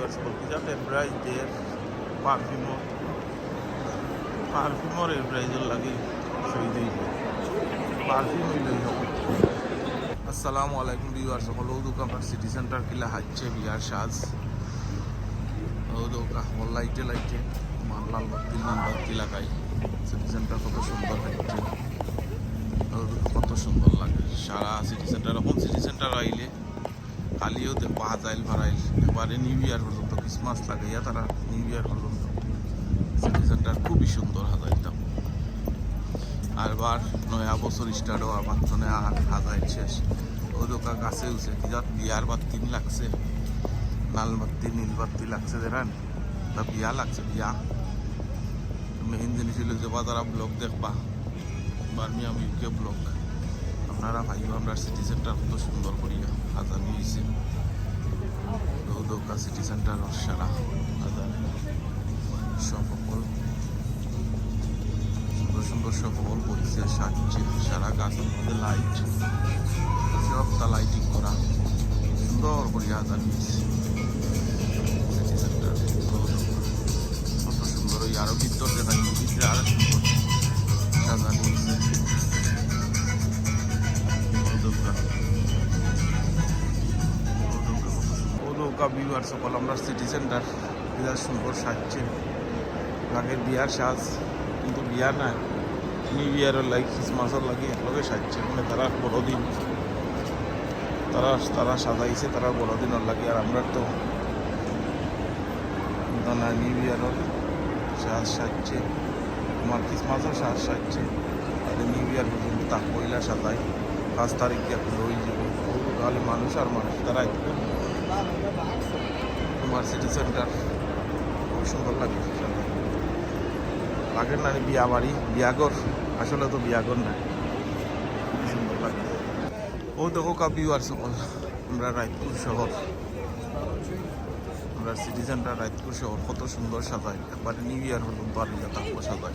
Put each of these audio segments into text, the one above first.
বিয়ার সকল কিনা এমব্রাইজের পারফিউমর এমব্রাইজের লাগে সই দিই পারফিউম হইল। আসসালামু আলাইকুম বিয়ার সকল ও দোকান সিটি সেন্টার কিলা হাচ্ছে বিয়ার সাজ ও দোকা লাইটে লাইটে লাল বাতি লাল বাতি লাগাই সিটি সেন্টার কত সুন্দর হাচ্ছে কত সুন্দর লাগে সারা সিটি সেন্টার। এখন সিটি সেন্টার আইলে খালিও দেখবো হাজাইল ভাড়াইল এবারে নিউ ইয়ার পর্যন্ত ক্রিসমাস লাগাইয়া তারা নিউ ইয়ার পর্যন্ত সিটি সেন্টার খুবই সুন্দর হাজাইতাম। আর বার নয়া বছর স্টার্ট হওয়ার মাধ্যমে আর হাজাইল শেষ ও দোকা গাছে উঠে যাত বিয়ার বাতি লাগছে লাল বাতি নীল বাতি লাগছে দেখান তা বিয়া লাগছে বিয়া মেইন জিনিস হইল যে তারা ব্লগ দেখবা বার্মিয়াম ইউকে ব্লগ আপনারা ভাইও আমরা সিটি সেন্টার কত সুন্দর করিয়া হাজানি হয়েছে দৌকা সিটি সেন্টার সারা হাজানি সকল সুন্দর সুন্দর সকল বলছে সাজছে সারা গাছের মধ্যে লাইট সবটা লাইটিং করা সুন্দর করিয়া হাজানি হয়েছে সিটি সেন্টার কত সুন্দর ওই আরো ভিতর দেখাই ভিতরে আরো সুন্দর সাজানি হয়েছে। বিয়ার সকল আমরা সিটি সেন্টার বিরাট সুন্দর সাজছে আগের বিয়ার সাজ কিন্তু বিয়া না নিউ ইয়ারের লাগে ক্রিসমাসের লাগে একলগে সাজছে মানে তারা বড়দিন তারা সাজাইছে তারা বড়দিনের লাগে আর আমরা তো না নিউ ইয়ারের সাজ সাজছে আমার ক্রিসমাসের সাজ সাজছে আর নিউ ইয়ার পর্যন্ত তা পয়লা সাজাই 5 তারিখ দিয়ে হয়ে যাবে তাহলে মানুষ আর মানুষ তারা একটু তোমার সিটি সেন্টার খুব সুন্দর লাগে আগের না বিয়া বাড়ি বিয়াগর আসলে তো বিয়াগর না খুব সুন্দর লাগে ও দেখো কাপিও আর সকল আমরা রায়পুর শহর আমরা সিটি সেন্টার রায়পুর শহর কত সুন্দর সাজাই একবারে নিউ ইয়ার পর্যন্ত আর থাকবো সাজাই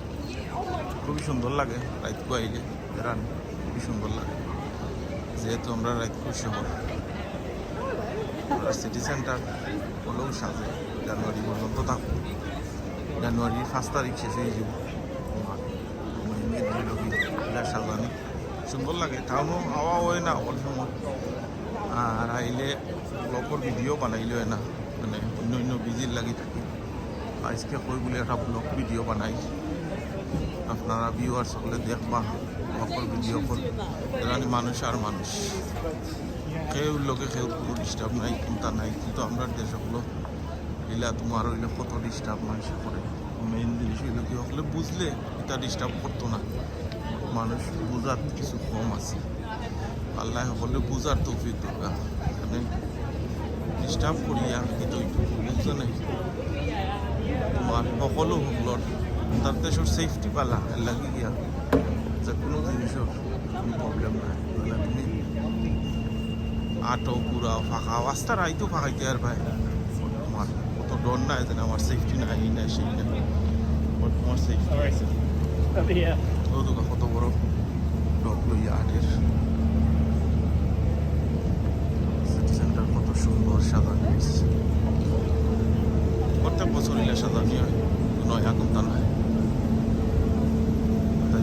খুবই সুন্দর লাগে রায়পুর আইলে বেড়ান খুবই সুন্দর লাগে যেহেতু আমরা রায়পুর শহর সিটি সেন্টার হলেও সাজে জানুয়ারি পর্যন্ত থাকবো জানুয়ারির 5 তারিখ শেষ হয়ে যাব সাজানি সুন্দর লাগে টাউনও হাওয়া হয় না অল সময় আর আইলে ব্লগের ভিডিও বানাইলে হয় না মানে অন্য অন্য বিজির লাগি থাকি আজকে কই বলে একটা ব্লগ ভিডিও বানাই আপনারা ভিউয়ার সকলে দেখবা ব্লগের ভিডিও কল এখানে মানুষ আর মানুষ কেউ লোকে কেউ কোনো ডিস্টার্ব নাই চিন্তা নাই কিন্তু আমরা দেশগুলো এলা তোমার হইলে কত ডিস্টার্ব মানুষ করে মেইন জিনিস হইলে কি হলে বুঝলে এটা ডিস্টার্ব করতো না মানুষ বুঝার কিছু কম আছে আল্লাহ সকলে বুঝার তৌফিক দরকার মানে ডিস্টার্ব করিয়া কিন্তু বুঝতে নাই তোমার সকলো সকলের তার দেশের সেফটি পালা লাগি গিয়া যে কোনো জিনিসের কোনো প্রবলেম নাই তুমি আটো পুরাও ফাঁকা রাস্তার আইতো ফাঁকাইতে আর ভাই তোমার কত ডর নাই যে আমার সেফটি নাই এই নাই সেই নাই তোমার সেফটি আছে ও তো কত বড় ডক লইয়া আটের সিটি সেন্টার কত সুন্দর সাজানো হয়েছে প্রত্যেক বছর ইলে সাজানি হয় নয় এখন তা নয়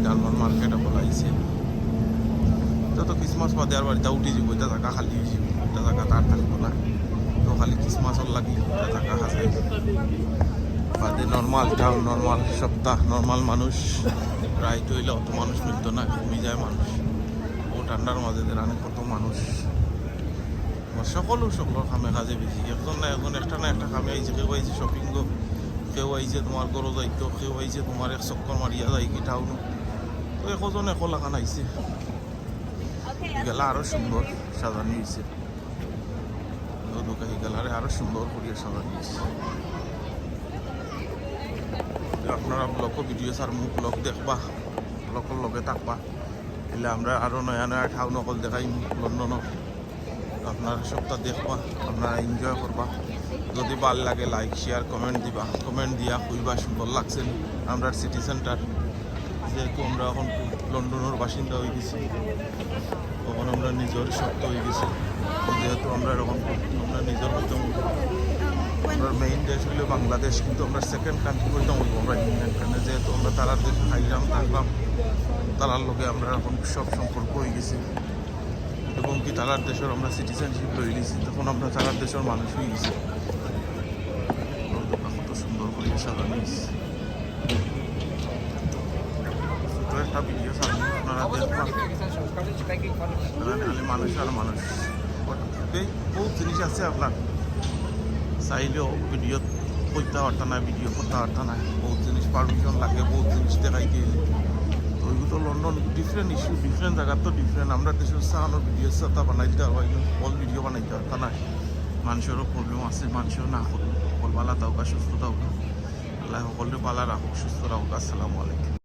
জার্মান মার্কেট বলাইছে তো ক্রিসমাস বাদে আর বাড়িতে উঠে যাব এটা জায়গা খালি হয়ে যাব এটা জায়গা তার থাকবো না তো খালি ক্রিসমাসর লাগি এটা জায়গা হাসাই বাদে নর্মাল টাউন নর্মাল সপ্তাহ নর্মাল মানুষ প্রায় তো হইলে অত মানুষ মিলত না কমে যায় মানুষ ও ঠান্ডার মাঝে দেখানে কত মানুষ সকলের কামে কাজে বেশি একজন না একজন একটা না একটা কামে আইছে কেউ আইছে শপিং কেউ আইছে তোমার গরো যাইতো কেউ আইছে তোমার এক চক্কর মারিয়া যাই কি টাউন তো একজন একো লাগান আইছে গেলা আরো সুন্দর সাজানি হয়েছে দোকানি গেলারে আরো সুন্দর করিয়া সাজানি হয়েছে আপনারা ব্লগ ভিডিও আর মুখ ব্লগ দেখবা ব্লগের লগে থাকবা এলে আমরা আরো নয়া নয়া ঠাউন অকল দেখাই লন্ডনের আপনারা সপ্তাহ দেখবা আপনারা এনজয় করবা যদি ভাল লাগে লাইক শেয়ার কমেন্ট দিবা কমেন্ট দিয়া কইবা সুন্দর লাগছেন আমরা সিটি সেন্টার যেহেতু আমরা এখন লন্ডনের বাসিন্দা হয়ে গেছি তখন আমরা নিজের সত্য হয়ে গেছি যেহেতু আমরা এরকম আমরা নিজের মতো আমরা মেইন দেশ হইলো বাংলাদেশ, কিন্তু আমরা সেকেন্ড কান্ট্রি হইতাম বলবো আমরা ইন্ডিয়ান কান্ট্রি, যেহেতু আমরা তারার দেশে খাইলাম থাকলাম, তারার লোকে আমরা এখন সব সম্পর্ক হয়ে গেছি, এবং কি তারার দেশের আমরা সিটিজেনশিপ লই নিয়েছি, তখন আমরা তারার দেশের মানুষ হয়ে গেছি। কত সুন্দর করে সাজানো হয়েছে। ছোট একটা ভিডিও সামনে আপনারা দেখবেন, খালি মানুষ আর মানুষ। বহুত জিনিস আছে আপনার চাইলেও ভিডিও করতে পারত না, ভিডিও করতে পারত না, বহুত জিনিস পারমিশন লাগে, বহুত জিনিস দেখাই গেলে তো ওইগুলো তো লন্ডন ডিফারেন্ট ইস্যু, ডিফারেন্ট জায়গার তো ডিফারেন্ট। আমরা দেশের চাহানোর ভিডিও তা বানাই দিতে পারবো, অল ভিডিও বানাই দিতে পারত না। মানুষেরও প্রবলেম আছে, মানুষেরও না করুন, সকল বালা থাকুক, সুস্থ থাকুক, আল্লাহ সকলের বালা রাখুক, সুস্থ রাখুক। আসসালামু আলাইকুম।